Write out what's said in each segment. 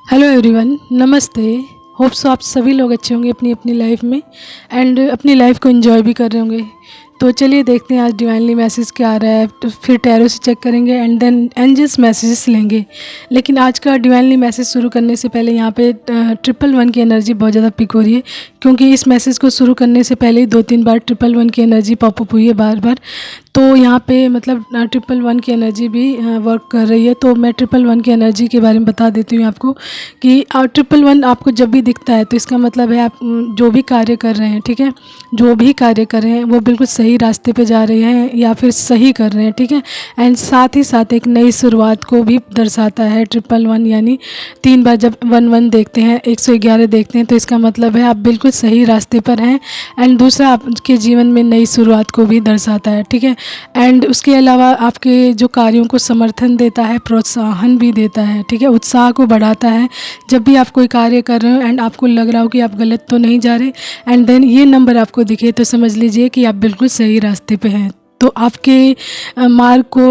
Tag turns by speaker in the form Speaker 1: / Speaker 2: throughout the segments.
Speaker 1: Hello everyone, नमस्ते। Hope so आप सभी लोग अच्छे होंगे अपनी अपनी लाइफ में एंड अपनी लाइफ को एंजॉय भी कर रहे होंगे। तो चलिए देखते हैं आज डिवाइनली मैसेज क्या आ रहा है। तो फिर टैरो से चेक करेंगे एंड देन एंजल्स मैसेजेस लेंगे। लेकिन आज का डिवाइनली मैसेज शुरू करने से पहले यहाँ पे 111 की एनर्जी बहुत ज़्यादा पिक हो रही है, क्योंकि इस मैसेज को शुरू करने से पहले ही 2-3 बार 111 की एनर्जी पॉपअप हुई है बार बार। तो यहाँ पे मतलब 111 की एनर्जी भी वर्क कर रही है। तो मैं 111 की एनर्जी के बारे में बता देती हूँ आपको कि 111 आपको जब भी दिखता है तो इसका मतलब है आप जो भी कार्य कर रहे हैं, ठीक है, जो भी कार्य कर रहे हैं वो बिल्कुल सही रास्ते पे जा रहे हैं या फिर सही कर रहे हैं, ठीक है। एंड साथ ही साथ एक नई शुरुआत को भी दर्शाता है 111, यानी 3 बार जब 11 देखते हैं, 111 देखते हैं तो इसका मतलब है आप बिल्कुल सही रास्ते पर हैं। एंड दूसरा आपके जीवन में नई शुरुआत को भी दर्शाता है, ठीक है। एंड उसके अलावा आपके जो कार्यों को समर्थन देता है, प्रोत्साहन भी देता है, ठीक है, उत्साह को बढ़ाता है। जब भी आप कोई कार्य कर रहे हो एंड आपको लग रहा हो कि आप गलत तो नहीं जा रहे एंड देन ये नंबर आपको दिखे तो समझ लीजिए कि आप बिल्कुल सही रास्ते पे हैं। तो आपके मार्ग को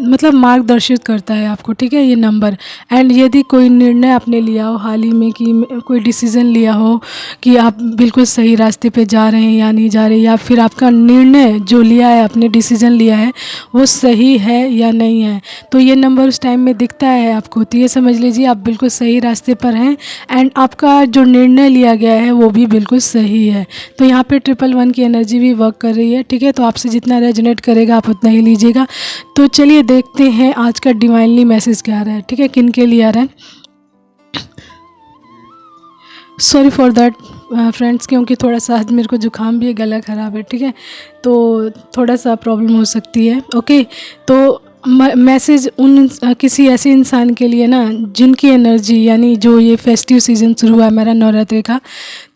Speaker 1: मतलब मार्गदर्शित करता है आपको, ठीक है, ये नंबर। एंड यदि कोई निर्णय आपने लिया हो हाल ही में कि कोई डिसीज़न लिया हो कि आप बिल्कुल सही रास्ते पे जा रहे हैं या नहीं जा रहे, या फिर आपका निर्णय जो लिया है, आपने डिसीज़न लिया है वो सही है या नहीं है, तो ये नंबर उस टाइम में दिखता है आपको, तो ये समझ लीजिए आप बिल्कुल सही रास्ते पर हैं एंड आपका जो निर्णय लिया गया है वो भी बिल्कुल सही है। तो यहाँ पे 111 की एनर्जी भी वर्क कर रही है, ठीक है। तो आपसे जितना रेजोनेट करेगा आप उतना ही लीजिएगा। तो चलिए देखते हैं आज का डिवाइनली मैसेज क्या आ रहा है, ठीक है, किन के लिए आ रहा है। सॉरी फॉर दैट फ्रेंड्स, क्योंकि थोड़ा सा आज मेरे को जुकाम भी है, गला ख़राब है, ठीक है, तो थोड़ा सा प्रॉब्लम हो सकती है। ओके, तो मैसेज उन किसी ऐसे इंसान के लिए ना जिनकी एनर्जी, यानी जो ये फेस्टिव सीज़न शुरू हुआ है मेरा नवरात्रि का,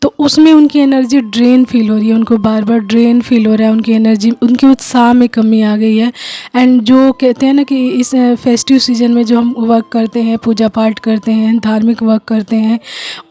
Speaker 1: तो उसमें उनकी एनर्जी ड्रेन फील हो रही है, उनको बार बार ड्रेन फील हो रहा है, उनकी एनर्जी, उनके उत्साह में कमी आ गई है। एंड जो कहते हैं ना कि इस फेस्टिव सीज़न में जो हम वर्क करते हैं, पूजा पाठ करते हैं, धार्मिक वर्क करते हैं,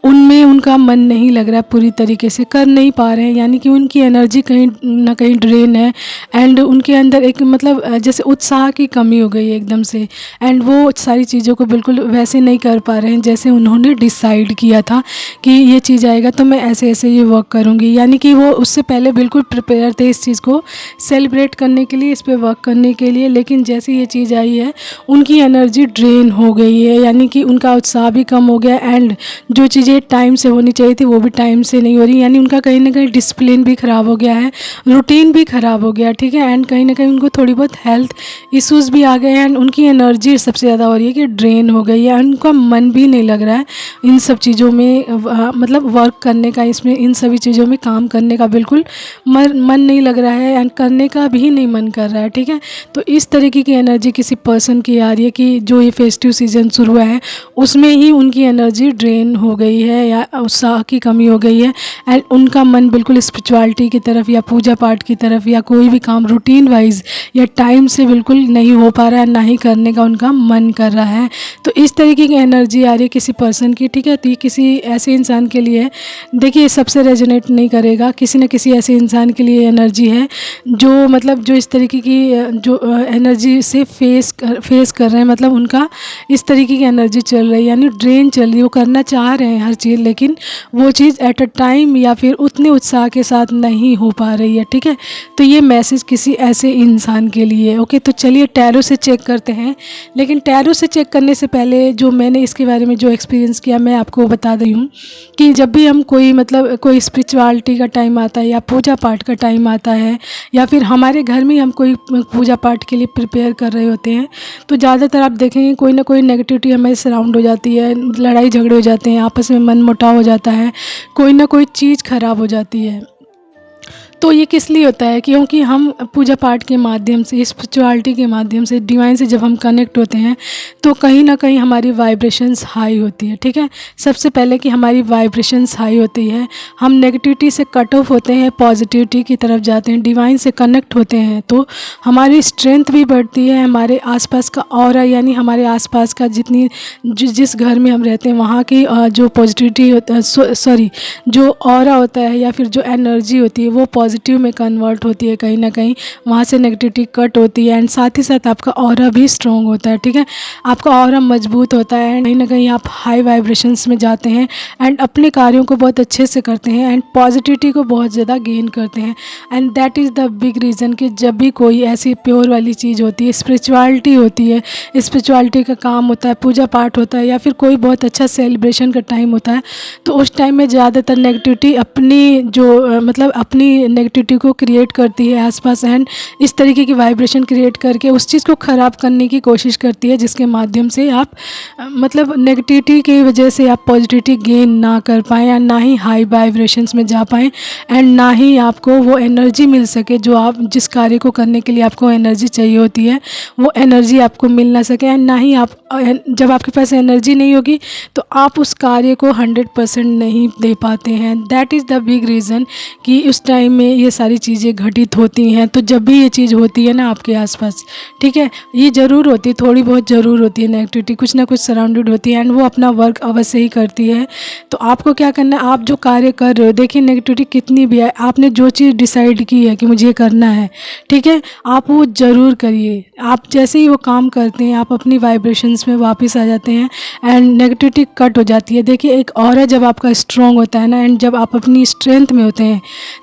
Speaker 1: उनमें उनका मन नहीं लग रहा है, पूरी तरीके से कर नहीं पा रहे हैं, यानी कि उनकी एनर्जी कहीं ना कहीं ड्रेन है। एंड उनके अंदर एक मतलब जैसे उत्साह की कमी हो गई है एकदम से। एंड वो सारी चीज़ों को बिल्कुल वैसे नहीं कर पा रहे हैं जैसे उन्होंने डिसाइड किया था कि ये चीज़ आएगा तो मैं ऐसे ऐसे ये वर्क करूँगी, यानी कि वो उससे पहले बिल्कुल प्रिपेयर थे इस चीज़ को सेलिब्रेट करने के लिए, इस पर वर्क करने के लिए। लेकिन जैसे ये चीज़ आई है उनकी एनर्जी ड्रेन हो गई है, यानी कि उनका उत्साह भी कम हो गया एंड जो चीज़ें टाइम से होनी चाहिए थी वो भी टाइम से नहीं हो रही, यानी उनका कहीं ना कहीं डिसिप्लिन भी ख़राब हो गया है, रूटीन भी ख़राब हो गया, ठीक है। एंड कहीं ना कहीं उनको थोड़ी बहुत हेल्थ इश्यूज़ भी आ गए हैं एंड उनकी एनर्जी सबसे ज़्यादा हो रही है कि ड्रेन हो गई है। उनका मन भी नहीं लग रहा है इन सब चीज़ों में, मतलब वर्क करने का, इसमें इन सभी चीज़ों में काम करने का बिल्कुल मन नहीं लग रहा है एंड करने का भी नहीं मन कर रहा है, ठीक है। तो इस तरीके की एनर्जी किसी पर्सन की आ रही है कि जो ये फेस्टिव सीज़न शुरू हुआ है उसमें ही उनकी एनर्जी ड्रेन हो गई है या उत्साह की कमी हो गई है एंड उनका मन बिल्कुल स्पिरिचुअलिटी की तरफ या पूजा पाठ की तरफ या कोई भी काम रूटीन वाइज या टाइम से बिल्कुल नहीं हो पा रहा है, ना ही करने का उनका मन कर रहा है। तो इस तरीके की एनर्जी आ रही है किसी पर्सन की, ठीक है। तो ये किसी ऐसे इंसान के लिए, देखिए सबसे रेजोनेट नहीं करेगा, किसी न किसी ऐसे इंसान के लिए एनर्जी है जो मतलब जो इस तरीके की जो एनर्जी से फेस कर रहे हैं, मतलब उनका इस तरीके की एनर्जी चल रही है, यानी ड्रेन चल रही है। वो करना चाह रहे हैं हर चीज़, लेकिन वो चीज़ एट अ टाइम या फिर उतने उत्साह के साथ नहीं हो पा रही है, ठीक है। तो ये मैसेज किसी ऐसे इंसान के लिए। ओके, तो चलिए टैरो से चेक करते हैं। लेकिन टैरो से चेक करने से पहले जो मैंने इसके बारे में जो एक्सपीरियंस किया मैं आपको बता रही हूँ कि जब भी हम कोई मतलब कोई स्पिरिचुअलिटी का टाइम आता है या पूजा पाठ का टाइम आता है या फिर हमारे घर में हम कोई पूजा पाठ के लिए प्रिपेयर कर रहे होते हैं, तो ज़्यादातर आप देखेंगे कोई ना कोई नेगेटिविटी हमें सराउंड हो जाती है, लड़ाई झगड़े हो जाते हैं, आपस में मन मुटाव हो जाता है, कोई ना कोई चीज़ ख़राब हो जाती है। तो ये किस लिए होता है, क्योंकि हम पूजा पाठ के माध्यम से, स्पिरिचुअलिटी के माध्यम से, डिवाइन से जब हम कनेक्ट होते हैं तो कहीं ना कहीं हमारी वाइब्रेशंस हाई होती है, ठीक है। सबसे पहले कि हमारी वाइब्रेशंस हाई होती है, हम नेगेटिविटी से कट ऑफ होते हैं, पॉजिटिविटी की तरफ जाते हैं, डिवाइन से कनेक्ट होते हैं, तो हमारी स्ट्रेंथ भी बढ़ती है, हमारे आसपास का ऑरा, यानी हमारे आसपास का जितनी जिस घर में हम रहते हैं वहाँ की जो पॉजिटिविटी होता है, सॉरी जो ऑरा होता है या फिर जो एनर्जी होती है वो पॉजिटिव में कन्वर्ट होती है, कहीं ना कहीं वहाँ से नेगेटिविटी कट होती है, एंड साथ ही साथ आपका ऑरा भी स्ट्रॉन्ग होता है, ठीक है। आपका ऑरा मजबूत होता है, एंड कहीं ना कहीं आप हाई वाइब्रेशंस में जाते हैं एंड अपने कार्यों को बहुत अच्छे से करते हैं एंड पॉजिटिविटी को बहुत ज़्यादा गेन करते हैं। And that is the big reason कि जब भी कोई ऐसी प्योर वाली चीज़ होती है, स्पिरिचुअलिटी होती है, स्पिरिचुअलिटी का काम होता है, पूजा पाठ होता है, या फिर कोई बहुत अच्छा सेलिब्रेशन का टाइम होता है, तो उस टाइम में ज़्यादातर नेगेटिविटी अपनी जो मतलब अपनी नेगेटिविटी को क्रिएट करती है आसपास, एंड इस तरीके की वाइब्रेशन क्रिएट करके उस चीज़ को ख़राब करने की कोशिश करती है, जिसके माध्यम से आप मतलब नेगेटिविटी की वजह से आप पॉजिटिविटी गेन ना कर पाएँ, या ना ही हाई वाइब्रेशंस में जा पाएँ, एंड ना ही आपको वो एनर्जी मिल सके जो आप जिस कार्य को करने के लिए आपको एनर्जी चाहिए होती है, वो एनर्जी आपको मिल ना सके, एंड ना ही आप जब आपके पास एनर्जी नहीं होगी तो आप उस कार्य को 100% नहीं दे पाते हैं। That is the big reason कि उस टाइम में ये सारी चीज़ें घटित होती हैं। तो जब भी ये चीज़ होती है ना आपके आसपास, ठीक है, ये ज़रूर होती है, थोड़ी बहुत ज़रूर होती है नेगेटिविटी, कुछ ना कुछ सराउंडेड होती है, एंड वो अपना वर्क अवश्य ही करती है। तो आपको क्या करना है, आप जो कार्य कर रहे हो, देखिए नेगेटिविटी कितनी भी है, आपने जो चीज़ डिसाइड की है कि मुझे ये करना है, ठीक है, आप वो ज़रूर करिए। आप जैसे ही वो काम करते हैं, आप अपनी वाइब्रेशंस में वापस आ जाते हैं एंड नेगेटिविटी कट हो जाती है। देखिए एक ऑरा जब आपका स्ट्रॉन्ग होता है ना, एंड जब आप अपनी स्ट्रेंथ में होते हैं,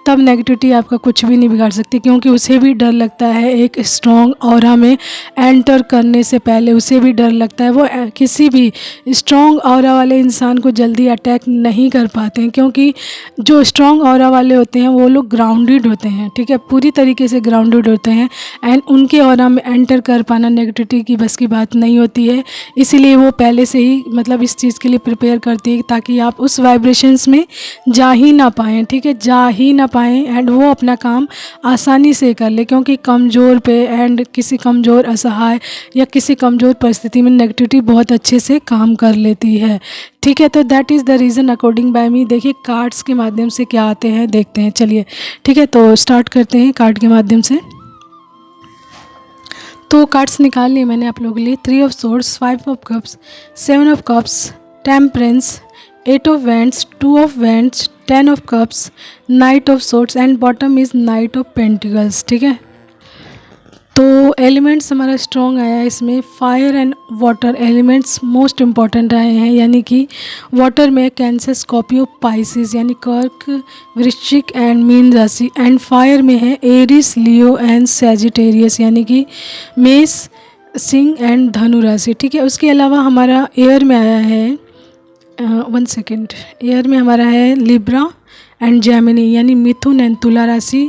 Speaker 1: तब नेगेटिविटी आपका कुछ भी नहीं बिगाड़ सकती, क्योंकि उसे भी डर लगता है एक स्ट्रॉन्ग ऑरा में एंटर करने से पहले, उसे भी डर लगता है। वो किसी भी स्ट्रॉन्ग ऑरा वाले इंसान को जल्दी अटैक नहीं कर पाते हैं, क्योंकि जो स्ट्रॉन्ग ऑरा वाले होते हैं वो लोग ग्राउंडेड होते हैं, ठीक है, पूरी तरीके से ग्राउंडेड होते हैं, एंड उनके ऑरा में एंटर कर पाना नेगेटिविटी की बस की बात नहीं होती है। इसीलिए वो पहले से ही मतलब इस चीज़ के लिए प्रिपेयर करती है ताकि आप उस वाइब्रेशंस में जा ही ना पाएँ, ठीक है, जा ही ना पाएँ, एंड वो अपना काम आसानी से कर ले, क्योंकि कमज़ोर पे एंड किसी कमज़ोर असहाय या किसी कमज़ोर परिस्थिति में नेगेटिविटी बहुत अच्छे से काम कर लेती है, ठीक है। तो that is the reason according by me. देखिए कार्ड्स के माध्यम से क्या आते हैं देखते हैं, चलिए ठीक है, तो स्टार्ट करते हैं कार्ड के माध्यम से। तो कार्ड्स निकाल लिए मैंने आप लोगों के लिए, 3 of swords, 5 of cups, 7 of cups, temperance, 8 of wands, 2 of wands, 10 of cups, night of swords, and bottom is night of pentacles, ठीक है। तो एलिमेंट्स हमारा स्ट्रॉन्ग आया है इसमें, fire and water elements most important आए हैं, यानी कि वाटर में कैंसर, स्कॉर्पियो, पाइसिस यानी कर्क, वृश्चिक एंड मीन राशि, एंड फायर में है एरिस, लियो एंड सैजिटेरियस यानी कि मेष, सिंह एंड धनु राशि, ठीक है। उसके अलावा हमारा एयर में आया है 1 सेकेंड, एयर में हमारा है लिब्रा एंड जेमिनी यानी मिथुन एंड तुला राशि,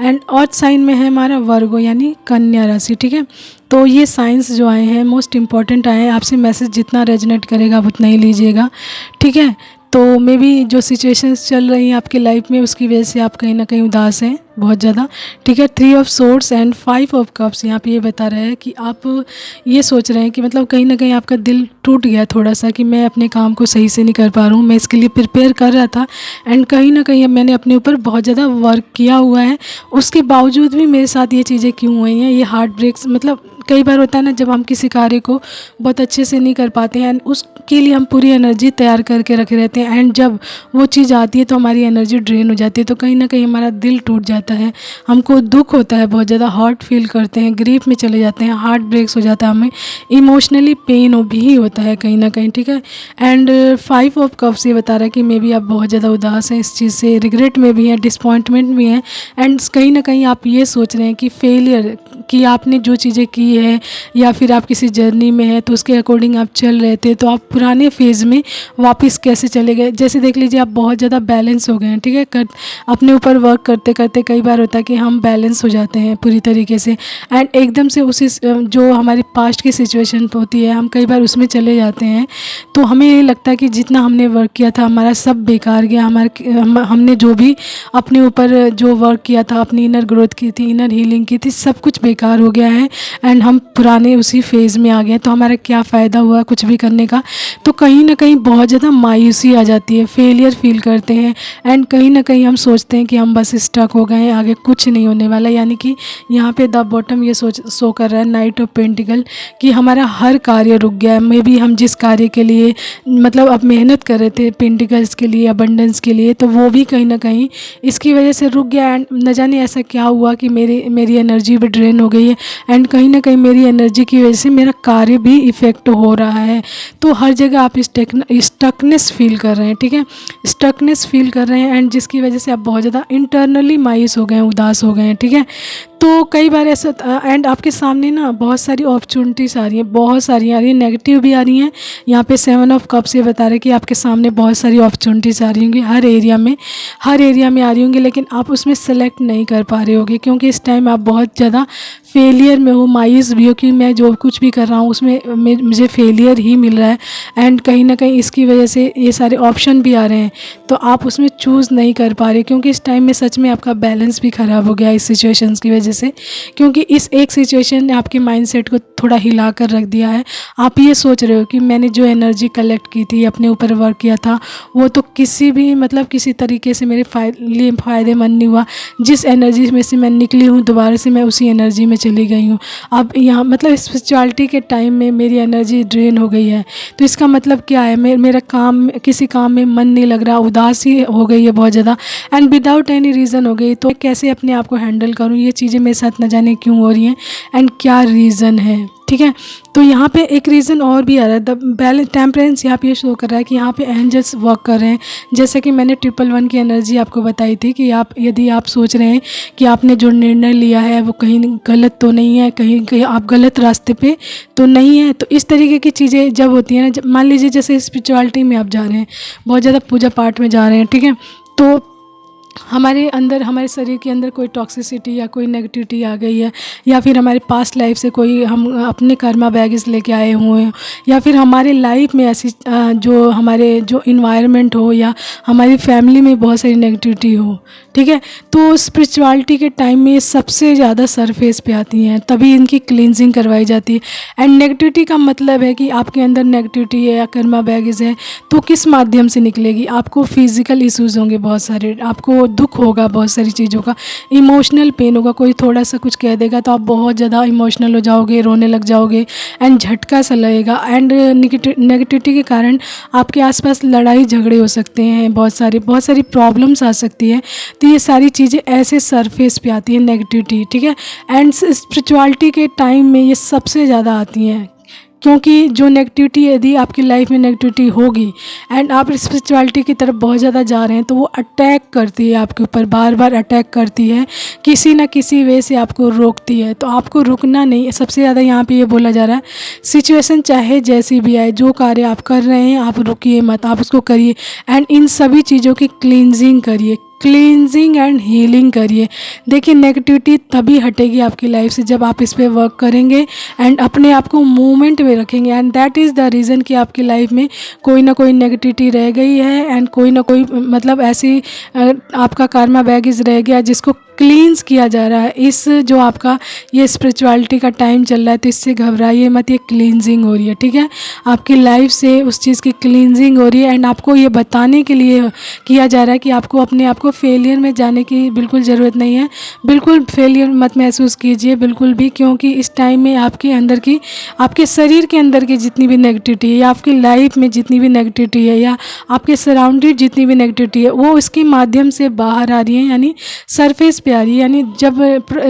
Speaker 1: एंड अर्थ साइन में है हमारा वर्गो यानी कन्या राशि, ठीक है। तो ये साइंस जो आए हैं मोस्ट इम्पॉर्टेंट आए हैं, आपसे मैसेज जितना रेजोनेट करेगा आप उतना ही लीजिएगा, ठीक है। तो मे बी जो सिचुएशंस चल रही हैं आपकी लाइफ में उसकी वजह से आप कहीं ना कहीं उदास हैं बहुत ज़्यादा, ठीक है। 3 of swords and 5 of cups यहाँ पे ये बता रहा है कि आप ये सोच रहे हैं कि मतलब कहीं ना कहीं आपका दिल टूट गया थोड़ा सा कि मैं अपने काम को सही से नहीं कर पा रहा हूँ, मैं इसके लिए प्रिपेयर कर रहा था एंड कहीं ना कहीं मैंने अपने ऊपर बहुत ज़्यादा वर्क किया हुआ है, उसके बावजूद भी मेरे साथ ये चीज़ें क्यों हुई हैं, ये हार्ट ब्रेक्स, मतलब कई बार होता है ना जब हम किसी कार्य को बहुत अच्छे से नहीं कर पाते हैं एंड उसके लिए हम पूरी एनर्जी तैयार करके रखे रहते हैं, एंड जब वो चीज़ आती है तो हमारी एनर्जी ड्रेन हो जाती है, तो कहीं ना कहीं हमारा दिल टूट जाता है, हमको दुख होता है, बहुत ज़्यादा हर्ट फील करते हैं, ग्रीफ में चले जाते हैं, हार्ट ब्रेक्स हो जाता है, हमें इमोशनली पेन भी होता है कहीं ना कहीं, ठीक है। एंड 5 ऑफ कप्स ये बता रहा है कि मे बी आप बहुत ज़्यादा उदास हैं इस चीज़ से, रिग्रेट में भी हैं, डिसपॉइंटमेंट भी हैं, एंड कहीं ना कहीं आप ये सोच रहे हैं कि फेलियर, कि आपने जो चीज़ें की है या फिर आप किसी जर्नी में हैं तो उसके अकॉर्डिंग आप चल रहे थे, तो आप पुराने फेज़ में वापस कैसे चले गए। जैसे देख लीजिए आप बहुत ज़्यादा बैलेंस हो गए हैं, ठीक है, अपने ऊपर वर्क करते करते कई बार होता है कि हम बैलेंस हो जाते हैं पूरी तरीके से, एंड एकदम से उसी जो हमारी पास्ट की सिचुएशन होती है हम कई बार उसमें चले जाते हैं, तो हमें ये लगता है कि जितना हमने वर्क किया था हमारा सब बेकार गया, हमने जो भी अपने ऊपर जो वर्क किया था, अपनी इनर ग्रोथ की थी, इनर हीलिंग की थी, सब कुछ बेकार हो गया है, एंड एंड हम पुराने उसी फेज़ में आ गए, तो हमारा क्या फ़ायदा हुआ कुछ भी करने का। तो कहीं न कहीं बहुत ज़्यादा मायूसी आ जाती है, फेलियर फ़ील करते हैं एंड कहीं न कहीं हम सोचते हैं कि हम बस स्टक हो गए हैं, आगे कुछ नहीं होने वाला। यानी कि यहाँ पे द बॉटम ये शो कर रहा है नाइट ऑफ पेंटिकल कि हमारा हर कार्य रुक गया है। मे बी हम जिस कार्य के लिए मतलब अब मेहनत कर रहे थे पेंटिकल्स के लिए, अबंडेंस के लिए, तो वो भी कहीं न कहीं इसकी वजह से रुक गया। एंड न जाने ऐसा क्या हुआ कि मेरी एनर्जी भी ड्रेन हो गई है एंड कहीं न कहीं मेरी एनर्जी की वजह से मेरा कार्य भी इफ़ेक्ट हो रहा है। तो हर जगह आप स्टकनेस फ़ील कर रहे हैं, ठीक है, स्टकनेस फ़ील कर रहे हैं एंड जिसकी वजह से आप बहुत ज़्यादा इंटरनली मायूस हो गए हैं, उदास हो गए हैं, ठीक है। तो कई बार ऐसा एंड आपके सामने ना बहुत सारी अपॉर्चुनिटीज़ आ रही हैं, बहुत सारी आ रही हैं, नेगेटिव भी आ रही हैं। यहाँ पे 7 ऑफ कप्स ये बता रहे हैं कि आपके सामने बहुत सारी अपॉर्चुनिटीज़ आ रही होंगी, हर एरिया में आ रही होंगी, लेकिन आप उसमें सेलेक्ट नहीं कर पा रहे होगे क्योंकि इस टाइम आप बहुत ज़्यादा फेलियर में हो, मायूस भी हो कि मैं जो कुछ भी कर रहा हूँ उसमें मुझे फेलियर ही मिल रहा है एंड कहीं ना कहीं इसकी वजह से ये सारे ऑप्शन भी आ रहे हैं, तो आप उसमें चूज़ नहीं कर पा रहे क्योंकि इस टाइम में सच में आपका बैलेंस भी ख़राब हो गया इस सिचुएशंस की वजह से। क्योंकि इस एक सिचुएशन ने आपके माइंडसेट को थोड़ा हिला कर रख दिया है। आप ये सोच रहे हो कि मैंने जो एनर्जी कलेक्ट की थी, अपने ऊपर वर्क किया था, वो तो किसी भी मतलब किसी तरीके से मेरे लिए फ़ायदेमंद नहीं हुआ। जिस एनर्जी में से मैं निकली हूँ दोबारा से मैं उसी एनर्जी में चली गई हूँ। अब यहाँ मतलब स्पिरिचुअलिटी के टाइम में मेरी एनर्जी ड्रेन हो गई है, तो इसका मतलब क्या है, मेरा काम किसी काम में मन नहीं लग रहा, उदासी हो गई है बहुत ज़्यादा एंड विदाउट एनी रीज़न हो गई। तो कैसे अपने आप को हैंडल करूँ, ये चीज़ें मेरे साथ न जाने क्यों हो रही हैं एंड क्या रीज़न है, ठीक है। तो यहाँ पे एक रीज़न और भी आ रहा है, द बैलेंस टेम्परेंस यहाँ पे ये शो कर रहा है कि यहाँ पे एंजल्स वर्क कर रहे हैं। जैसे कि मैंने 111 की एनर्जी आपको बताई थी कि आप यदि आप सोच रहे हैं कि आपने जो निर्णय लिया है वो कहीं गलत तो नहीं है, कहीं आप गलत रास्ते पे तो नहीं है, तो इस तरीके की चीज़ें जब होती हैं ना, मान लीजिए जैसे स्पिरिचुअलिटी में आप जा रहे हैं, बहुत ज़्यादा पूजा पाठ में जा रहे हैं, ठीक है, तो हमारे अंदर हमारे शरीर के अंदर कोई टॉक्सिसिटी या कोई नेगेटिविटी आ गई है, या फिर हमारे पास्ट लाइफ से कोई हम अपने कर्मा बैगेज लेके आए हुए हैं, या फिर हमारे लाइफ में ऐसी जो हमारे जो इन्वायरमेंट हो या हमारी फैमिली में बहुत सारी नेगेटिविटी हो, ठीक है। तो स्पिरिचुअलिटी के टाइम में ये सबसे ज़्यादा सरफेस पे आती हैं, तभी इनकी क्लींजिंग करवाई जाती है। एंड नेगेटिविटी का मतलब है कि आपके अंदर नेगेटिविटी है या कर्मा बैगेज है, तो किस माध्यम से निकलेगी, आपको फिजिकल इश्यूज़ होंगे बहुत सारे, आपको दुख होगा बहुत सारी चीज़ों का, इमोशनल पेन होगा, कोई थोड़ा सा कुछ कह देगा तो आप बहुत ज़्यादा इमोशनल हो जाओगे, रोने लग जाओगे एंड झटका सा लगेगा एंड नेगेटिविटी के कारण आपके आसपास लड़ाई झगड़े हो सकते हैं, बहुत सारी प्रॉब्लम्स आ सकती है। तो ये सारी चीज़ें ऐसे सरफेस पे आती है नेगेटिविटी, ठीक है। एंड स्पिरिचुअलिटी के टाइम में ये सबसे ज़्यादा आती हैं क्योंकि जो नेगेटिविटी यदि आपकी लाइफ में नेगेटिविटी होगी एंड आप स्पिरिचुअलिटी की तरफ बहुत ज़्यादा जा रहे हैं, तो वो अटैक करती है आपके ऊपर, बार बार अटैक करती है, किसी ना किसी वे से आपको रोकती है। तो आपको रुकना नहीं, सबसे ज़्यादा यहाँ पे ये बोला जा रहा है, सिचुएशन चाहे जैसी भी आए, जो कार्य आप कर रहे हैं आप रुकिए मत, आप उसको करिए एंड इन सभी चीज़ों की क्लींजिंग करिए, क्लींजिंग एंड हीलिंग करिए। देखिए नेगेटिविटी तभी हटेगी आपकी लाइफ से जब आप इस पर वर्क करेंगे एंड अपने आप को मूवमेंट में रखेंगे and that is the reason कि आपकी लाइफ में कोई ना कोई नेगेटिविटी रह गई है एंड कोई ना कोई मतलब ऐसी आपका कर्मा बैगेज रह गया जिसको क्लींस किया जा रहा है। इस जो आपका ये स्पिरिचुअलिटी का टाइम चल रहा है, तो इससे घबराइए मत, ये क्लींजिंग हो रही है, ठीक है। आपकी लाइफ से उस चीज़ की क्लींजिंग हो रही है एंड आपको ये बताने के लिए किया जा रहा है कि आपको अपने आप को फेलियर में जाने की बिल्कुल ज़रूरत नहीं है, बिल्कुल फेलियर मत महसूस कीजिए बिल्कुल भी, क्योंकि इस टाइम में आपके अंदर की, आपके शरीर के अंदर की जितनी भी नेगेटिविटी है या आपकी लाइफ में जितनी भी नेगेटिविटी है या आपके सराउंडेड जितनी भी नेगेटिविटी है, वो इसके माध्यम से बाहर आ रही है, यानी सरफेस पे आ रही है। यानी जब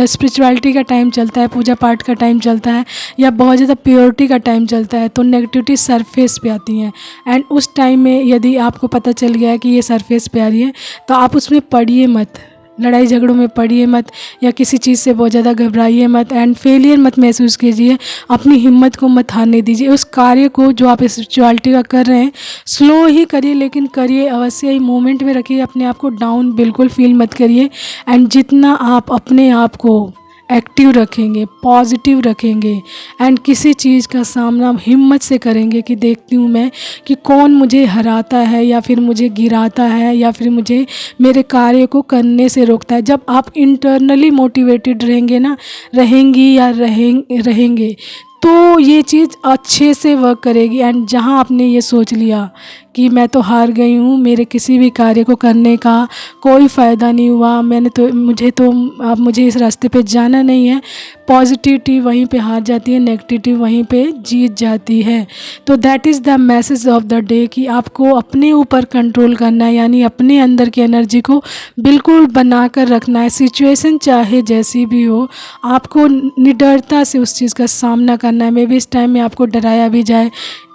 Speaker 1: स्पिरिचुअलिटी का टाइम चलता है, पूजा पाठ का टाइम चलता है या बहुत ज़्यादा प्योरिटी का टाइम चलता है, तो नेगेटिविटी सरफेस पे आती हैं एंड उस टाइम में यदि आपको पता चल गया है कि ये सरफेस पे आ रही है, तो आप उसमें पड़िए मत, लड़ाई झगड़ों में पड़िए मत या किसी चीज़ से बहुत ज़्यादा घबराइए मत एंड फेलियर मत महसूस कीजिए, अपनी हिम्मत को मत हारने दीजिए। उस कार्य को जो आप स्पिरिचुअलिटी का कर रहे हैं स्लो ही करिए, लेकिन करिए अवश्य ही, मूवमेंट में रखिए, अपने आप को डाउन बिल्कुल फील मत करिए एंड जितना आप अपने आप को एक्टिव रखेंगे, पॉजिटिव रखेंगे एंड किसी चीज़ का सामना हिम्मत से करेंगे कि देखती हूँ मैं कि कौन मुझे हराता है या फिर मुझे गिराता है या फिर मुझे मेरे कार्य को करने से रोकता है। जब आप इंटरनली मोटिवेटेड रहेंगे ना, रहेंगी या रहेंगे, तो ये चीज़ अच्छे से वर्क करेगी। एंड जहाँ आपने ये सोच लिया कि मैं तो हार गई हूँ, मेरे किसी भी कार्य को करने का कोई फ़ायदा नहीं हुआ, अब मुझे इस रास्ते पे जाना नहीं है, पॉजिटिविटी वहीं पे हार जाती है, नेगेटिविटी वहीं पे जीत जाती है। तो that is the message of the day कि आपको अपने ऊपर कंट्रोल करना है, यानी अपने अंदर की एनर्जी को बिल्कुल बना कर रखना है। सिचुएशन चाहे जैसी भी हो, आपको निडरता से उस चीज़ का सामना करना है। मे बी इस टाइम में आपको डराया भी जाए,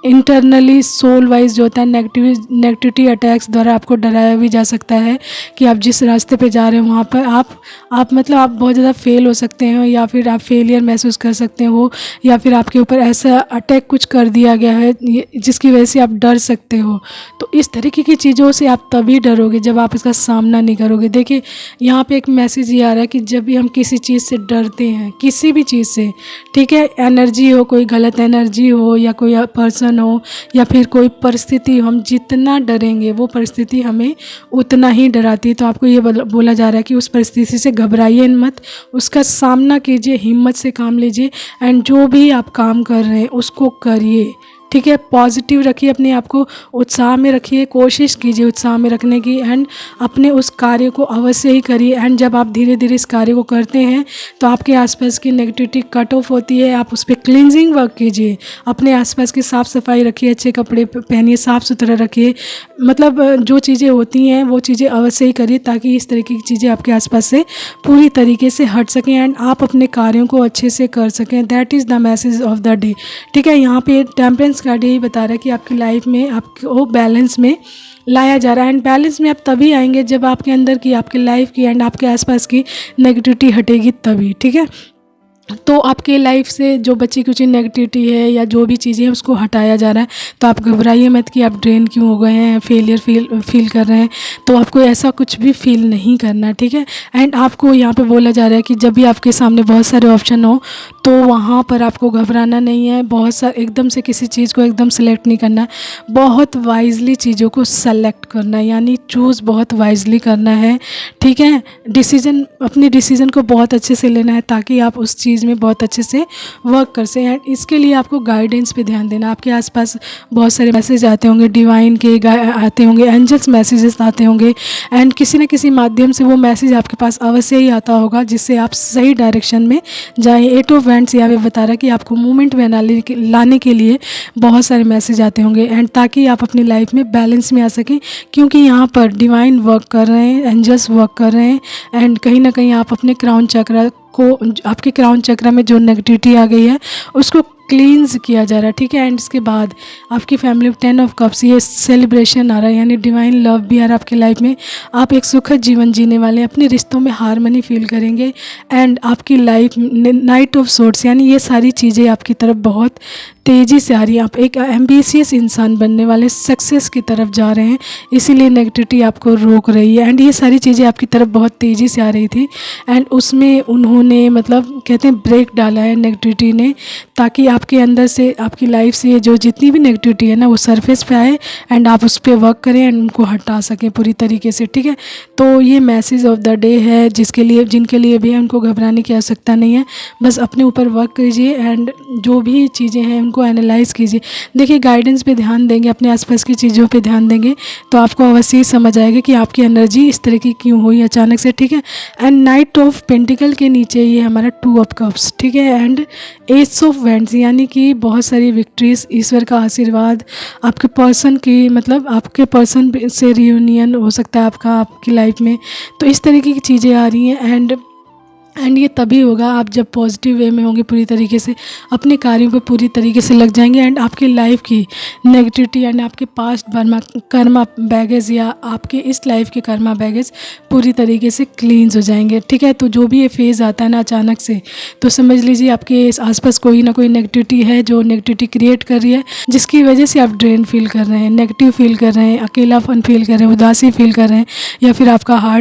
Speaker 1: इंटरनली सोल वाइज जो होता है नेगेटिविटी अटैक्स द्वारा आपको डराया भी जा सकता है कि आप जिस रास्ते पे जा रहे हो वहाँ पर आप मतलब आप बहुत ज़्यादा फेल हो सकते हो, या फिर आप फेलियर महसूस कर सकते हो, या फिर आपके ऊपर ऐसा अटैक कुछ कर दिया गया है जिसकी वजह से आप डर सकते हो। तो इस तरीके की चीज़ों से आप तभी डरोगे जब आप इसका सामना नहीं करोगे। देखिए यहाँ पे एक मैसेज ये आ रहा है कि जब भी हम किसी चीज़ से डरते हैं, किसी भी चीज़ से, ठीक है, एनर्जी हो, कोई गलत एनर्जी हो या कोई पर्सन हो या फिर कोई परिस्थिति हो, हम जितना डरेंगे वो परिस्थिति हमें उतना ही डराती है। तो आपको ये बोला जा रहा है कि उस परिस्थिति से घबराइए मत, उसका सामना कीजिए, हिम्मत से काम लीजिए एंड जो भी आप काम कर रहे हैं उसको करिए, ठीक है। पॉजिटिव रखिए, अपने आप को उत्साह में रखिए, कोशिश कीजिए उत्साह में रखने की एंड अपने उस कार्य को अवश्य ही करिए। एंड जब आप धीरे धीरे इस कार्य को करते हैं तो आपके आसपास की नेगेटिविटी कट ऑफ होती है। आप उस पर क्लींजिंग वर्क कीजिए, अपने आसपास की साफ़ सफाई रखिए, अच्छे कपड़े पहनिए, साफ़ सुथरा रखिए, मतलब जो चीज़ें होती हैं वो चीज़ें अवश्य ही करिए ताकि इस तरीके की चीज़ें आपके आसपास से पूरी तरीके से हट सकें एंड आप अपने कार्यों को अच्छे से कर सकें। That is the message of the day, ठीक है। यहाँ पे टेम्परेंस कार्ड यही बता रहा है कि आपकी लाइफ में आपको बैलेंस में लाया जा रहा है एंड बैलेंस में आप तभी आएंगे जब आपके अंदर की, आपकी लाइफ की एंड आपके आसपास की नेगेटिविटी हटेगी तभी, ठीक है। तो आपके लाइफ से जो बची कुछ नेगेटिविटी है या जो भी चीज़ें हैं उसको हटाया जा रहा है। तो आप घबराइए मत कि आप ड्रेन क्यों हो गए हैं, फेलियर फील कर रहे हैं, तो आपको ऐसा कुछ भी फील नहीं करना, ठीक है। एंड आपको यहाँ पे बोला जा रहा है कि जब भी आपके सामने बहुत सारे ऑप्शन हो तो वहाँ पर आपको घबराना नहीं है, बहुत सारे एकदम से किसी चीज़ को एकदम सेलेक्ट नहीं करना, बहुत वाइजली चीज़ों को सेलेक्ट करना है, यानी चूज़ बहुत वाइजली करना है, ठीक है। अपनी डिसीज़न को बहुत अच्छे से लेना है ताकि आप उस चीज़ में बहुत अच्छे से वर्क कर सकें। एंड इसके लिए आपको गाइडेंस पे ध्यान देना। आपके आसपास बहुत सारे मैसेज आते होंगे, डिवाइन के आते होंगे, एंजल्स मैसेजेस आते होंगे एंड किसी न किसी माध्यम से वो मैसेज आपके पास अवश्य ही आता होगा जिससे आप सही डायरेक्शन में जाएं। 8 ऑफ वैंड्स यहाँ पे बता रहा है कि आपको मूवमेंट में लाने के लिए बहुत सारे मैसेज आते होंगे एंड ताकि आप अपनी लाइफ में बैलेंस में आ सकें, क्योंकि यहाँ पर डिवाइन वर्क कर रहे हैं, एंजल्स वर्क कर रहे हैं एंड कहीं ना कहीं आप अपने क्राउन चक्र को, आपके क्राउन चक्र में जो नेगेटिविटी आ गई है उसको क्लींस किया जा रहा है, ठीक है। एंड इसके बाद आपकी फैमिली 10 ऑफ कप्स, ये सेलिब्रेशन आ रहा है, यानी डिवाइन लव भी आ रहा है आपकी लाइफ में। आप एक सुखद जीवन जीने वाले हैं, अपने रिश्तों में हारमनी फील करेंगे एंड आपकी लाइफ नाइट ऑफ सोर्ट्स, यानी ये सारी चीज़ें आपकी तरफ बहुत तेज़ी से आ रही है। आप एक एम्बिशियस इंसान बनने वाले, सक्सेस की तरफ जा रहे हैं, इसीलिए नेगेटिविटी आपको रोक रही है एंड ये सारी चीज़ें आपकी तरफ बहुत तेज़ी से आ रही थी एंड उसमें उन्होंने मतलब कहते हैं ब्रेक डाला है नेगेटिविटी ने, ताकि आपके अंदर से, आपकी लाइफ से जो जितनी भी नेगेटिविटी है ना वो सरफेस पे आए एंड आप उस पर वर्क करें एंड उनको हटा सकें पूरी तरीके से, ठीक है। तो ये मैसेज ऑफ द डे है जिनके लिए भी है उनको घबराने की आवश्यकता नहीं है, बस अपने ऊपर वर्क कीजिए एंड जो भी चीज़ें हैं उनको एनालाइज कीजिए। देखिए गाइडेंस पे ध्यान देंगे, अपने आसपास की चीज़ों पे ध्यान देंगे तो आपको अवश्य समझ आएगा कि आपकी एनर्जी इस तरह की क्यों हुई अचानक से, ठीक है। एंड नाइट ऑफ पेंटिकल के नीचे ये हमारा 2 ऑफ कप्स, ठीक है, एंड एस ऑफ वैंड्स, यानी कि बहुत सारी विक्ट्रीज, ईश्वर का आशीर्वाद, आपके पर्सन की, मतलब आपके पर्सन से रियूनियन हो सकता है आपकी लाइफ में। तो इस तरीके की चीज़ें आ रही हैं एंड ये तभी होगा आप जब पॉजिटिव वे में होंगे, पूरी तरीके से अपने कार्यों पे पूरी तरीके से लग जाएंगे एंड आपकी लाइफ की नेगेटिविटी एंड आपके पास्ट कर्मा बैगेज या आपके इस लाइफ के कर्मा बैगेज पूरी तरीके से क्लींस हो जाएंगे, ठीक है। तो जो भी ये फेज़ आता है ना अचानक से, तो समझ लीजिए आपके आसपास कोई ना कोई नेगेटिविटी है जो नेगेटिविटी क्रिएट कर रही है, जिसकी वजह से आप ड्रेन फील कर रहे हैं, नेगेटिव फील कर रहे हैं, अकेलापन फील कर रहे हैं, उदासी फील कर रहे हैं, या फिर आपका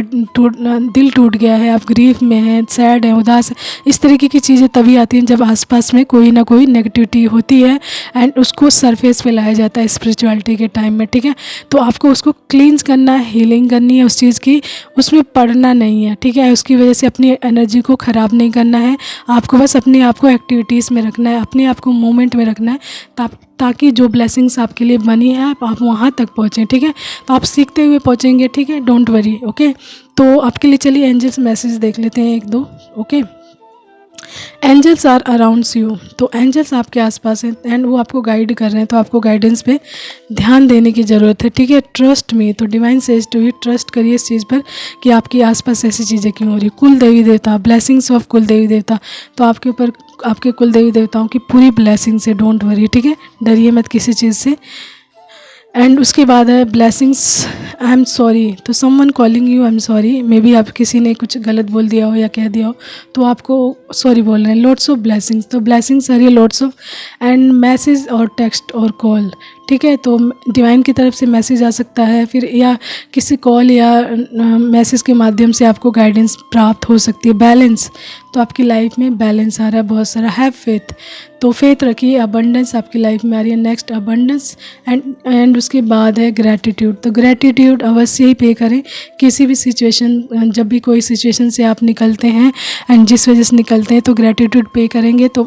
Speaker 1: दिल टूट गया है, आप ग्रीफ में हैं, सैड हैं, उदास हैं, इस तरीके की चीज़ें तभी आती हैं जब आसपास में कोई ना कोई नेगेटिविटी होती है एंड उसको सरफेस पे लाया जाता है स्पिरिचुअलिटी के टाइम में, ठीक है। तो आपको उसको क्लींस करना है, हीलिंग करनी है उस चीज़ की, उसमें पड़ना नहीं है, ठीक है। उसकी वजह से अपनी एनर्जी को ख़राब नहीं करना है, आपको बस अपने आप को एक्टिविटीज़ में रखना है, अपने आप को मोमेंट में रखना है, ताकि जो ब्लेसिंग्स आपके लिए बनी है आप वहाँ तक पहुँचें, ठीक है। तो आप सीखते हुए पहुँचेंगे, ठीक है, डोंट वरी, ओके। तो आपके लिए चलिए एंजल्स मैसेज देख लेते हैं 1-2, okay. Angels are arounds you, तो एंजल्स आपके आसपास हैं एंड वो आपको गाइड कर रहे हैं, तो आपको गाइडेंस पे ध्यान देने की ज़रूरत है, ठीक है। ट्रस्ट मी, तो divine says to you, trust करिए इस चीज़ पर कि आपके आसपास ऐसी चीज़ें क्यों हो रही। कुल देवी देवता, ब्लेसिंग्स ऑफ कुल देवी देवता, तो आपके ऊपर आपके कुल देवी देवताओं की पूरी ब्लेसिंग से, डोंट वरी, ठीक है, डरिए मत किसी चीज़ से। एंड उसके बाद है ब्लेसिंग्स, आई एम सॉरी, तो someone calling you I am sorry, may be आप किसी ने कुछ गलत बोल दिया हो या कह दिया हो तो आपको सॉरी बोल रहे हैं। लॉट्स ऑफ ब्लेसिंग्स, तो ब्लेसिंग्स आ रही है लॉट्स ऑफ, एंड मैसेज और टेक्स्ट और कॉल, ठीक है। तो डिवाइन की तरफ से मैसेज आ सकता है, फिर या किसी कॉल या मैसेज के माध्यम से आपको गाइडेंस प्राप्त हो सकती है। बैलेंस, तो आपकी लाइफ में बैलेंस आ रहा है बहुत सारा। हैव फेथ, तो फेथ रखिए। अबंडेंस आपकी लाइफ में आ रही है, नेक्स्ट अबंडेंस, एंड उसके बाद है ग्रैटिट्यूड, तो ग्रैटिट्यूड अवश्य ही पे करें किसी भी सिचुएशन, जब भी कोई सिचुएशन से आप निकलते हैं एंड जिस वजह से निकलते हैं तो ग्रैटिट्यूड पे करेंगे तो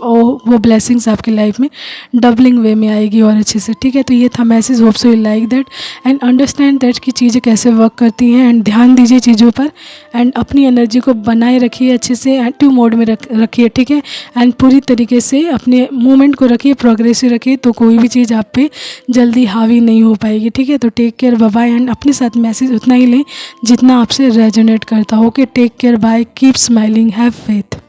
Speaker 1: वो ब्लेसिंग्स आपकी लाइफ में डबलिंग वे में आएगी और अच्छे से, ठीक है। तो ये था message, hope so you like that and understand that कि चीज़ें कैसे वर्क करती हैं एंड ध्यान दीजिए चीज़ों पर एंड अपनी एनर्जी को बनाए रखिए अच्छे से, एक्टिव मोड में रखिए, ठीक है। एंड पूरी तरीके से अपने मूवमेंट को रखिए, प्रोग्रेसिव रखिए, तो कोई भी चीज़ आप पे जल्दी हावी नहीं हो पाएगी, ठीक है। तो take care, bye bye, and अपने साथ मैसेज उतना ही लें जितना आपसे रेजोनेट करता हो। Okay, take care, bye, keep smiling, have faith.